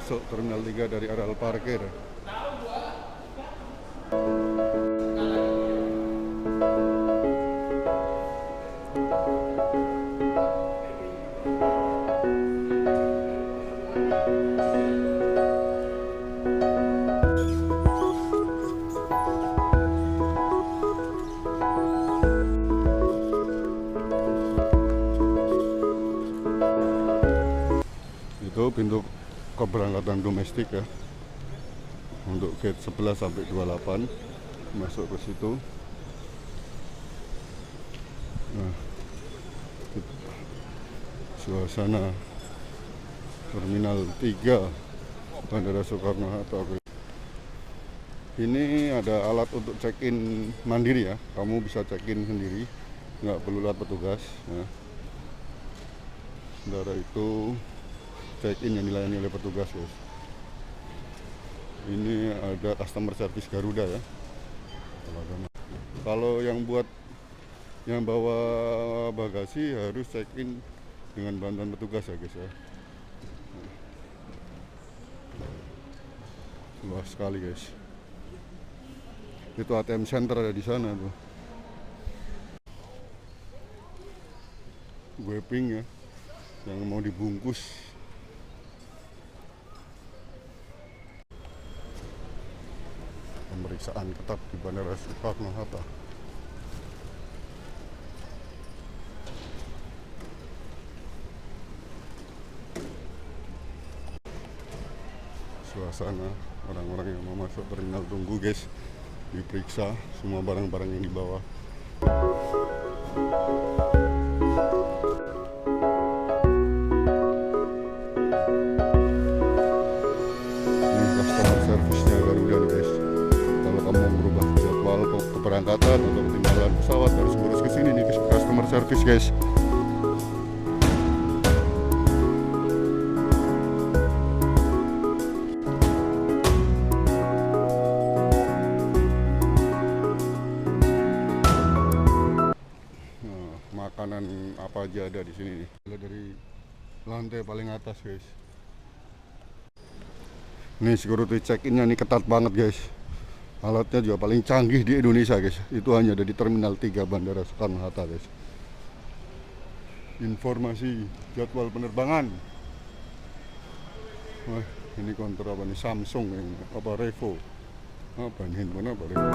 masuk Terminal 3 dari areal parkir. Itu pintu keberangkatan domestik ya, untuk gate 11 sampai 28 masuk ke situ. Nah, suasana Terminal 3 Bandara Soekarno Hatta. Ini ada alat untuk check-in mandiri ya, kamu bisa check-in sendiri, nggak perlu lewat petugas ya. Sementara itu check-in yang dilayani oleh petugas guys. Ini ada customer service Garuda ya. Kalau yang bawa bagasi harus check-in dengan bantuan petugas ya guys ya. Luas sekali guys. Itu ATM center ada di sana tuh. Wrapping ya, yang mau dibungkus. Pemeriksaan ketat di Bandara Soekarno Hatta. Suasana orang-orang yang mau masuk terminal tunggu guys, diperiksa semua barang-barang yang dibawa. Ini customer service-nya Garuda nih guys. Kalau kamu mau merubah jadwal keberangkatan atau ketinggalan pesawat, harus ngurus ke sini nih customer service guys. Makanan apa aja ada di sini nih. Dari lantai paling atas guys. Nih security check-innya nih ketat banget guys. Alatnya juga paling canggih di Indonesia guys. Itu hanya ada di Terminal 3 Bandara Soekarno Hatta guys. Informasi jadwal penerbangan. Wah, ini konter apa nih? Samsung yang apa Revo. Apa ini handphone apa Revo?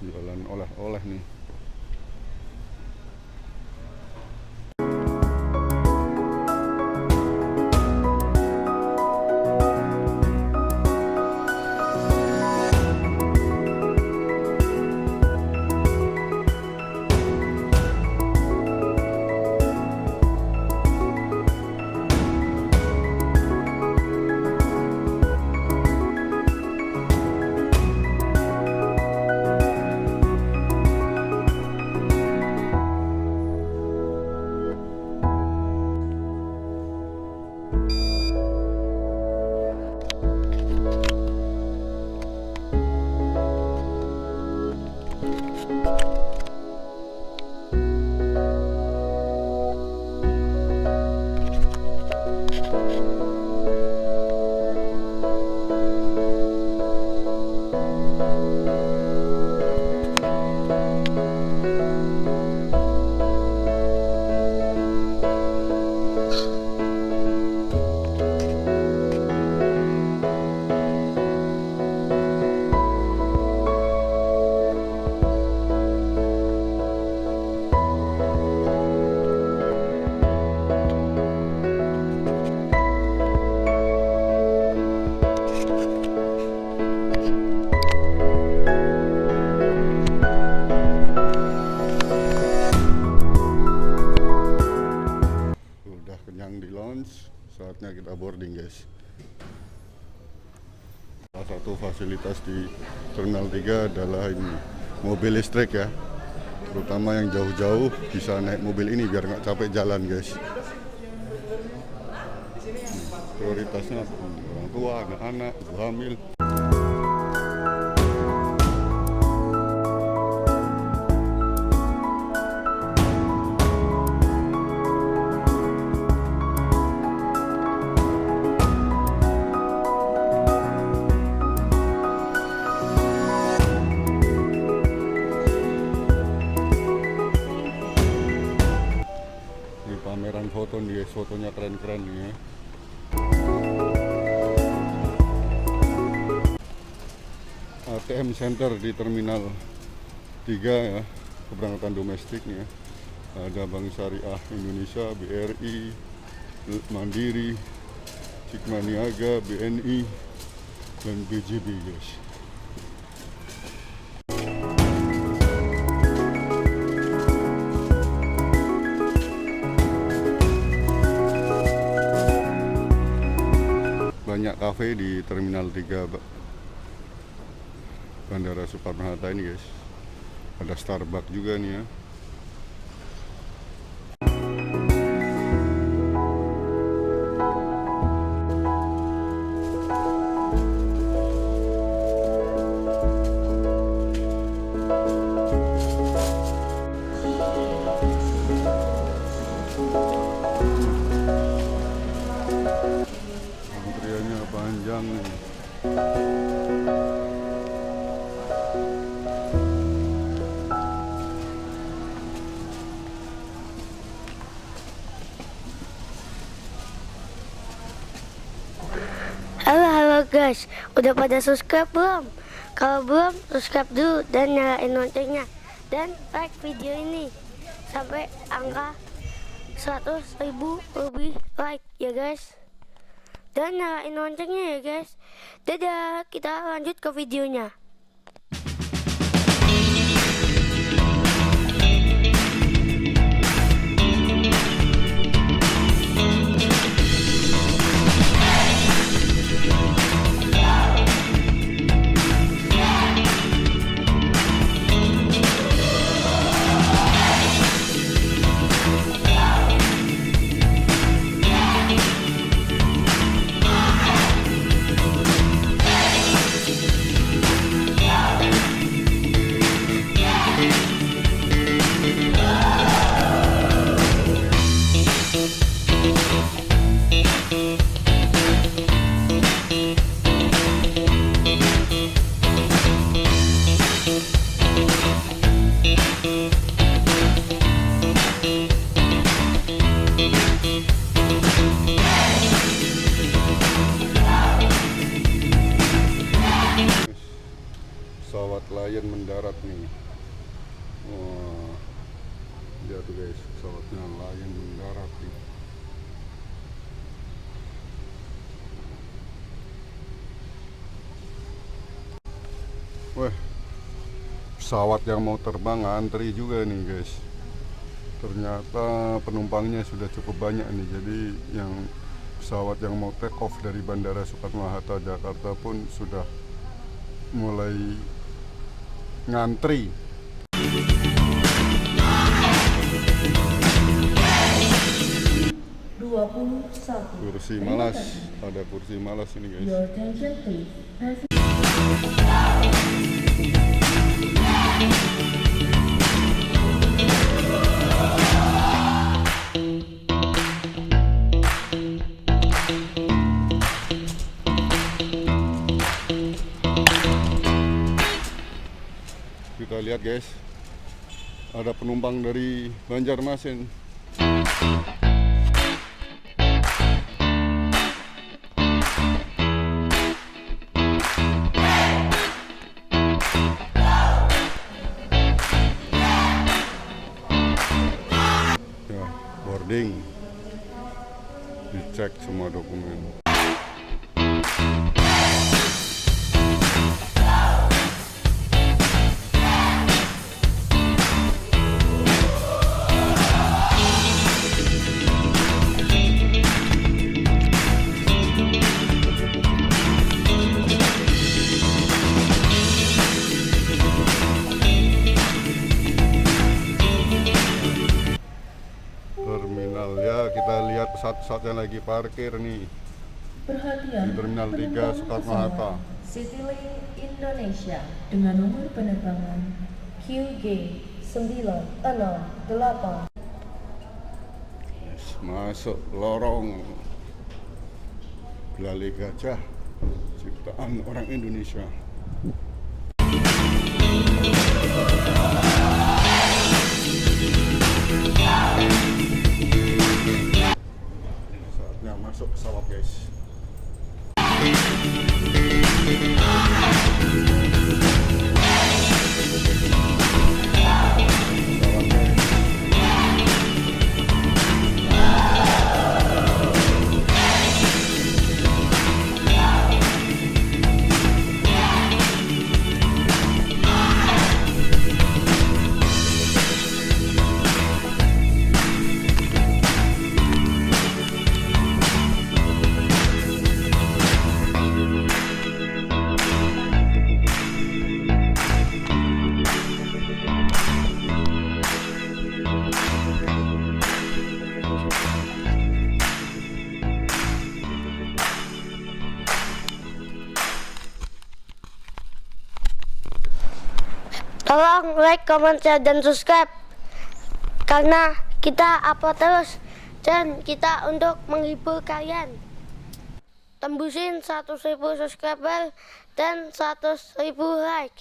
Jualan oleh-oleh nih. Saatnya kita boarding guys. Salah satu fasilitas di Terminal 3 adalah ini mobil listrik ya, terutama yang jauh-jauh bisa naik mobil ini biar nggak capek jalan guys. Prioritasnya orang tua, anak-anak, ibu hamil. Fotonya keren-keren nih ya. ATM Center di Terminal 3 ya, keberangkatan domestik nih ya. Ada Bank Syariah Indonesia, BRI, Mandiri, Sigma Niaga, BNI, dan BJB guys. Banyak kafe di Terminal 3 Bandara Soekarno Hatta ini guys. Ada Starbucks juga nih ya. Antriannya panjang nih. Halo guys, udah pada subscribe belum? Kalau belum, subscribe dulu dan nyalain loncengnya. Dan like video ini sampai angka 100.000 lebih like ya guys. Dan nyalain loncengnya ya guys. Dadah, kita lanjut ke videonya. Pesawat Lion mendarat nih. Wah, lihat tuh guys, pesawatnya Lion mendarat nih. Wah, pesawat yang mau terbang antri juga nih guys. Ternyata penumpangnya sudah cukup banyak nih. Jadi yang pesawat yang mau take off dari Bandara Soekarno Hatta Jakarta pun sudah mulai ngantri. Kursi malas, ada kursi malas ini guys. Kita lihat guys, ada penumpang dari Banjarmasin. Ya, boarding, dicek semua dokumen. Terminal ya, kita lihat pesawat-pesawat yang lagi parkir nih. Perhatian, di Terminal 3 Soekarno Hatta. Citylink Indonesia dengan nomor penerbangan QG968. Masuk lorong belalai gajah ciptaan orang Indonesia. masuk pesawat guys. Tolong like, comment, share, dan subscribe karena kita upload terus dan kita untuk menghibur kalian. Tembusin 100.000 subscriber dan 100.000 like.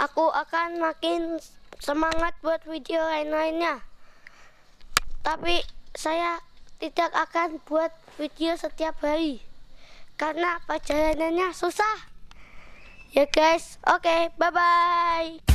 Aku akan makin semangat buat video lain-lainnya. Tapi saya tidak akan buat video setiap hari karena perjalanannya susah. Ya guys, oke, bye-bye.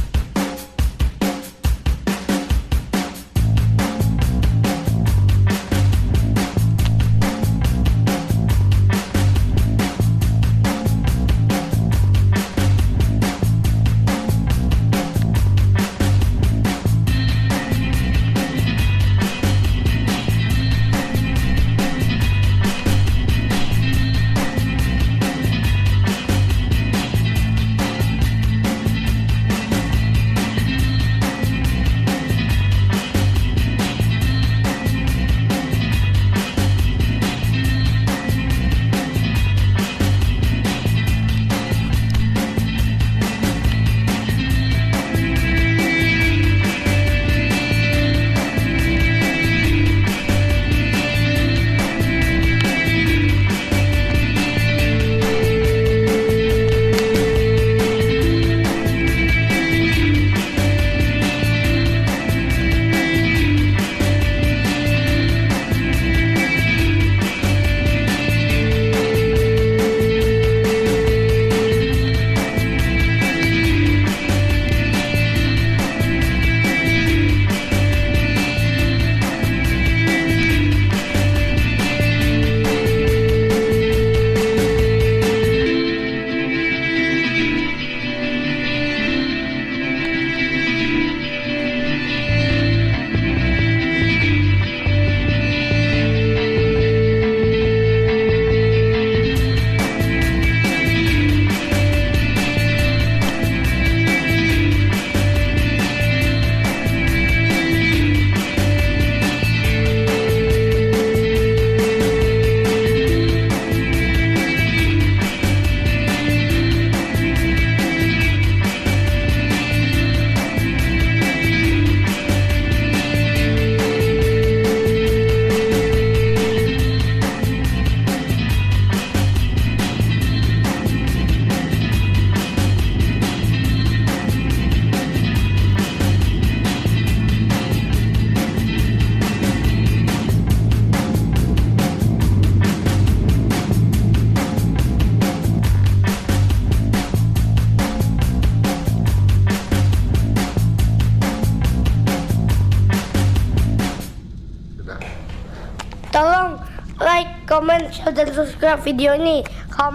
Tolong like, comment, share, dan subscribe video ini. Kalau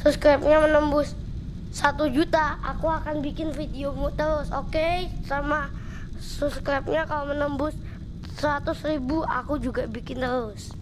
subscribe-nya menembus 1 juta, aku akan bikin videomu terus, oke? Sama subscribe-nya kalau menembus 100.000, aku juga bikin terus.